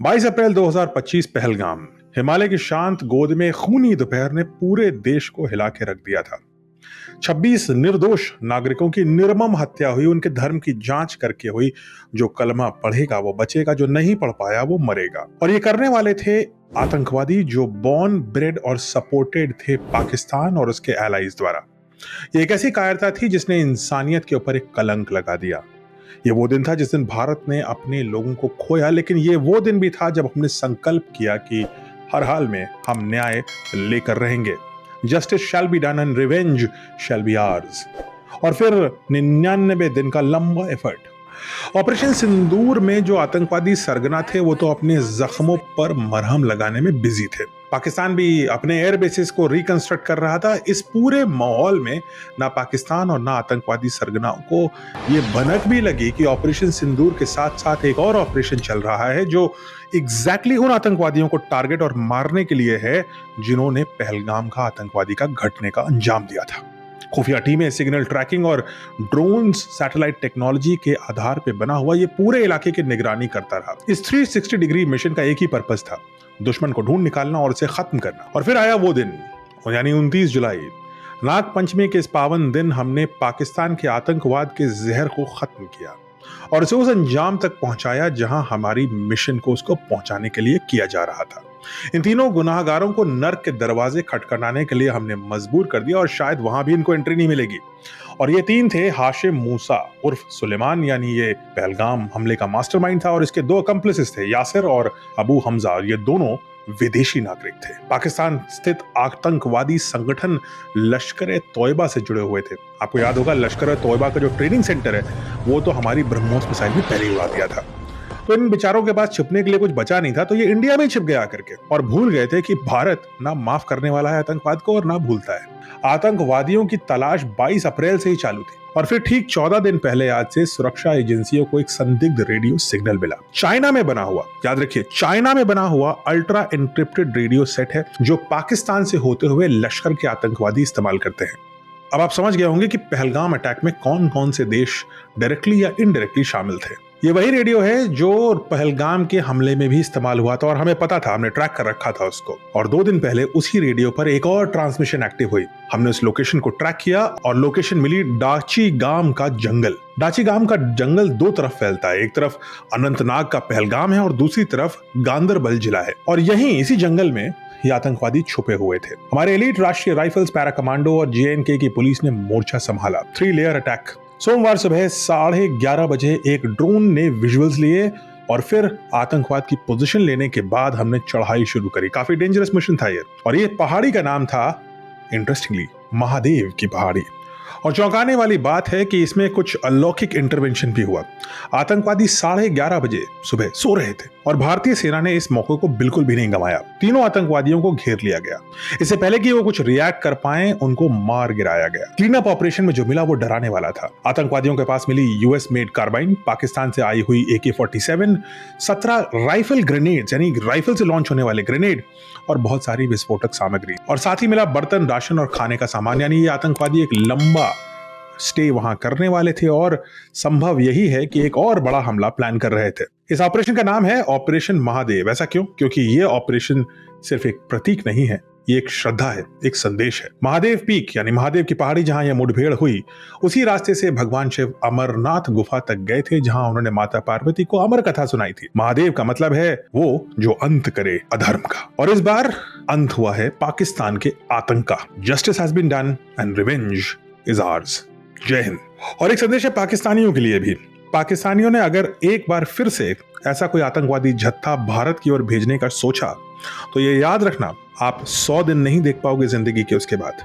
22 अप्रैल 2025 पहलगाम। हिमालय की शांत गोद में खूनी दोपहर ने पूरे देश को हिला के रख दिया था। 26 निर्दोष नागरिकों की निर्मम हत्या हुई, उनके धर्म की जांच करके हुई। जो कलमा पढ़ेगा वो बचेगा, जो नहीं पढ़ पाया वो मरेगा। और ये करने वाले थे आतंकवादी जो बॉर्न ब्रेड और सपोर्टेड थे पाकिस्तान और उसके एलाइज द्वारा। ये एक ऐसी कायरता थी जिसने इंसानियत के ऊपर एक कलंक लगा दिया। ये वो दिन था जिस दिन भारत ने अपने लोगों को खोया, लेकिन ये वो दिन भी था जब हमने संकल्प किया कि हर हाल में हम न्याय लेकर रहेंगे। Justice shall be done and revenge shall be hours. और फिर 99 दिन का लंबा एफर्ट। ऑपरेशन सिंदूर में जो आतंकवादी सरगना थे वो तो अपने जख्मों पर मरहम लगाने में बिजी थे। पाकिस्तान भी अपने एयर बेसिस को रिकंस्ट्रक्ट कर रहा था। इस पूरे माहौल में ना पाकिस्तान और ना आतंकवादी सरगनाओं को ये भनक भी लगी कि ऑपरेशन सिंदूर के साथ साथ एक और ऑपरेशन चल रहा है जो एग्जैक्टली उन आतंकवादियों को टारगेट और मारने के लिए है जिन्होंने पहलगाम का आतंकवादी का घटने का अंजाम दिया था। खुफिया टीमें, सिग्नल ट्रैकिंग और ड्रोन सैटेलाइट टेक्नोलॉजी के आधार पर बना हुआ ये पूरे इलाके की निगरानी करता रहा। इस 360 डिग्री मिशन का एक ही पर्पस था, दुश्मन को ढूंढ निकालना और उसे खत्म करना। और फिर आया वो दिन, यानी 29 जुलाई। नाग पंचमी के इस पावन दिन हमने पाकिस्तान के आतंकवाद के जहर को खत्म किया और उसे उस अंजाम तक पहुंचाया जहां हमारी मिशन को उसको पहुंचाने के लिए किया जा रहा था। इन तीनों गुनाहगारों को नर्क के दरवाजे खटखटाने के लिए हमने मजबूर कर दिया और शायद वहां भी इनको एंट्री नहीं मिलेगी। और ये तीन थे हाशिम मूसा उर्फ सुलेमान, यानी ये पहलगाम हमले का मास्टरमाइंड था, और इसके दो अकम्प्लिसेस थे यासिर और अबू हमजा। ये दोनों विदेशी नागरिक थे, पाकिस्तान स्थित आतंकवादी संगठन लश्कर तोयबा से जुड़े हुए थे। आपको याद होगा लश्कर तोयबा का जो ट्रेनिंग सेंटर है वो तो हमारी ब्रह्मोस मिसाइल भी पहले ही उड़ा दिया था। तो इन बेचारों के पास छिपने के लिए कुछ बचा नहीं था, तो ये इंडिया में छिप गया करके, और भूल गए थे कि भारत ना माफ करने वाला है आतंकवाद को और ना भूलता है। आतंकवादियों की तलाश 22 अप्रैल से ही चालू थी और फिर ठीक 14 दिन पहले आज से सुरक्षा एजेंसियों को एक संदिग्ध रेडियो सिग्नल मिला। चाइना में बना हुआ, याद रखिए, चाइना में बना हुआ अल्ट्रा एन्क्रिप्टेड रेडियो सेट है जो पाकिस्तान से होते हुए लश्कर के आतंकवादी इस्तेमाल करते हैं। अब आप समझ गए होंगे कि पहलगाम अटैक में कौन कौन से देश डायरेक्टली या इनडायरेक्टली शामिल थे। ये वही रेडियो है जो पहलगाम के हमले में भी इस्तेमाल हुआ था और हमें पता था, हमने ट्रैक कर रखा था उसको। और 2 दिन पहले उसी रेडियो पर एक और ट्रांसमिशन एक्टिव हुई। हमने उस लोकेशन को ट्रैक किया और लोकेशन मिली डाची गाम का जंगल। डाची गाम का जंगल 2 तरफ फैलता है, एक तरफ अनंतनाग का पहलगाम है और दूसरी तरफ गांदरबल जिला है। और यहीं इसी जंगल में ये आतंकवादी छुपे हुए थे। हमारे एलीट राष्ट्रीय राइफल्स, पैरा कमांडो और JNK की पुलिस ने मोर्चा संभाला। 3 लेयर अटैक। सोमवार सुबह 11:30 बजे एक ड्रोन ने विजुअल्स लिए और फिर आतंकवाद की पोजीशन लेने के बाद हमने चढ़ाई शुरू करी। काफी डेंजरस मिशन था ये, और ये पहाड़ी का नाम था, इंटरेस्टिंगली, महादेव की पहाड़ी। और चौंकाने वाली बात है कि इसमें कुछ अलौकिक इंटरवेंशन भी हुआ। आतंकवादी 11:30 बजे सुबह सो रहे थे और भारतीय सेना ने इस मौके को बिल्कुल भी नहीं गंवाया। तीनों आतंकवादियों को घेर लिया गया। इससे पहले कि वो कुछ रिएक्ट कर पाए, उनको मार गिराया गया। क्लीन अप ऑपरेशन में जो मिला वो डराने वाला था। आतंकवादियों के पास मिली US मेड कार्बाइन, पाकिस्तान से आई हुई AK-47, 17 राइफल ग्रेनेड, यानी राइफल से लॉन्च होने वाले ग्रेनेड, और बहुत सारी विस्फोटक सामग्री। और साथ ही मिला बर्तन, राशन और खाने का सामान। यानी ये आतंकवादी एक लंबा स्टे वहां करने वाले थे और संभव यही है कि एक और बड़ा हमला प्लान कर रहे थे। इस ऑपरेशन का नाम है ऑपरेशन महादेव। ऐसा क्यों? क्योंकि ये ऑपरेशन सिर्फ एक प्रतीक नहीं है, ये एक श्रद्धा है, एक संदेश है। महादेव पीक, यानी महादेव की पहाड़ी, जहां यह मुठभेड़ हुई, उसी रास्ते से भगवान शिव अमरनाथ गुफा तक गए थे जहां उन्होंने माता पार्वती को अमर कथा सुनाई थी। महादेव का मतलब है वो जो अंत करे अधर्म का, और इस बार अंत हुआ है पाकिस्तान के आतंक का। Justice has been done and revenge is ours. Jai Hind. और एक संदेश है पाकिस्तानियों के लिए भी। पाकिस्तानियों ने अगर एक बार फिर से ऐसा कोई आतंकवादी जत्था भारत की ओर भेजने का सोचा तो ये याद रखना, आप 100 दिन नहीं देख पाओगे जिंदगी के उसके बाद।